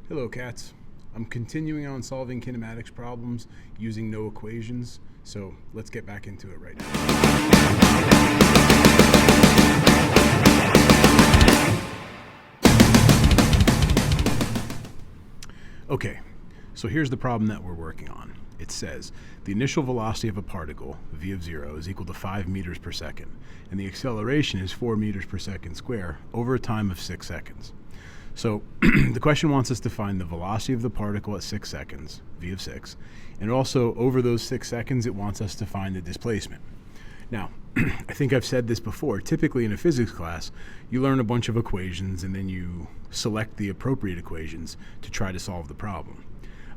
Hello cats. I'm continuing on solving kinematics problems using no equations, so let's get back into it right now. Okay, so here's the problem that we're working on. It says the initial velocity of a particle, v of 0, is equal to 5 meters per second, and the acceleration is 4 meters per second square over a time of 6 seconds. So the question wants us to find the velocity of the particle at 6 seconds, v of 6, and also over those 6 seconds it wants us to find the displacement. Now, I think I've said this before, typically in a physics class, you learn a bunch of equations and then you select the appropriate equations to try to solve the problem.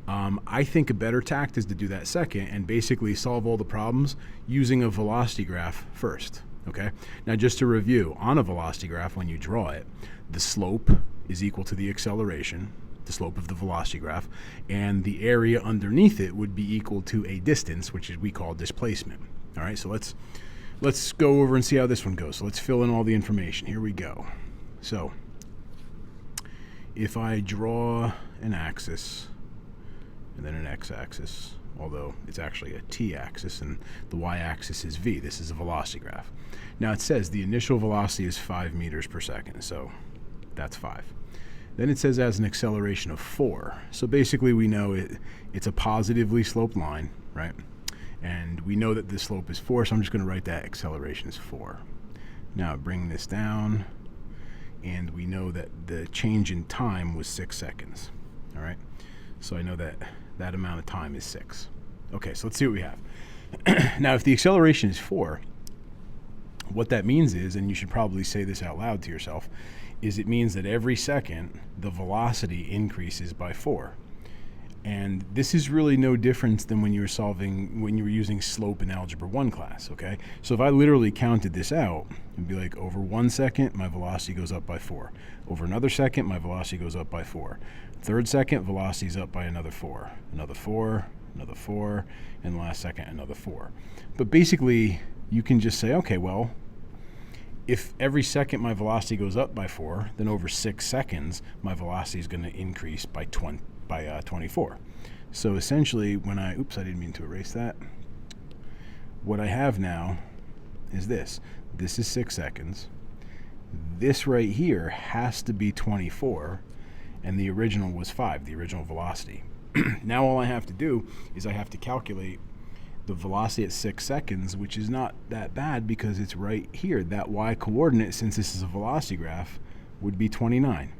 I think a better tact is to do that second and basically solve all the problems using a velocity graph first. Okay? Now just to review, on a velocity graph, when you draw it, the slope is equal to the acceleration, the slope of the velocity graph, and the area underneath it would be equal to a distance, which we call displacement. All right, so let's go over and see how this one goes. So let's fill in all the information. Here we go. So if I draw an axis and then an x-axis, although it's actually a t-axis and the y-axis is v. This is a velocity graph. Now it says the initial velocity is 5 meters per second, so that's 5. Then it says as an acceleration of 4. So basically we know it's a positively sloped line, right? And we know that the slope is 4, so I'm just going to write that acceleration is 4. Now bring this down, and we know that the change in time was 6 seconds, all right? So I know that that amount of time is 6. Okay, so let's see what we have. Now, if the acceleration is 4, what that means is, and you should probably say this out loud to yourself, is it means that every second the velocity increases by 4. And this is really no different than when you were using slope in Algebra 1 class, okay? So if I literally counted this out, it'd be like over 1 second, my velocity goes up by 4. Over another second, my velocity goes up by 4. Third second, velocity is up by another 4. Another 4, another 4, and last second, another 4. But basically, you can just say, okay, well, if every second my velocity goes up by 4, then over 6 seconds, my velocity is going to increase by 24. So essentially, when I didn't mean to erase that. What I have now is this. This is 6 seconds. This right here has to be 24, and the original was 5, the original velocity. Now all I have to do is I have to calculate the velocity at 6 seconds, which is not that bad because it's right here. That y-coordinate, since this is a velocity graph, would be 29.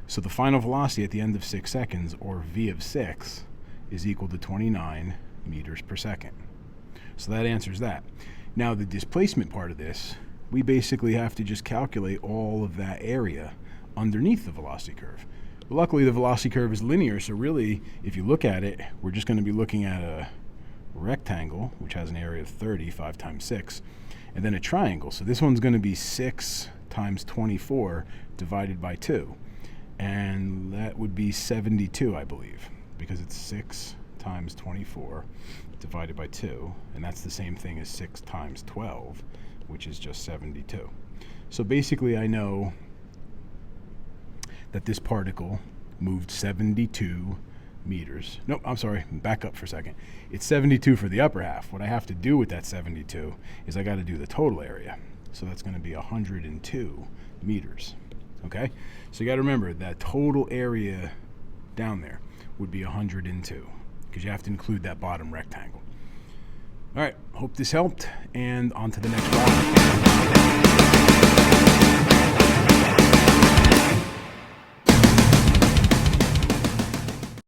So the final velocity at the end of 6 seconds, or v of 6, is equal to 29 meters per second. So that answers that. Now the displacement part of this, we basically have to just calculate all of that area underneath the velocity curve. But luckily the velocity curve is linear, so really, if you look at it, we're just going to be looking at a rectangle, which has an area of 30, 5 times 6, and then a triangle. So this one's going to be 6 times 24 divided by 2. And that would be 72, I believe, because it's 6 times 24 divided by 2, and that's the same thing as 6 times 12, which is just 72. So basically I know that this particle moved 72 meters. Nope, I'm sorry, back up for a second. It's 72 for the upper half. What I have to do with that 72 is I got to do the total area. So that's going to be 102 meters. Okay? So you got to remember that total area down there would be 102 because you have to include that bottom rectangle. All right, hope this helped, and on to the next problem.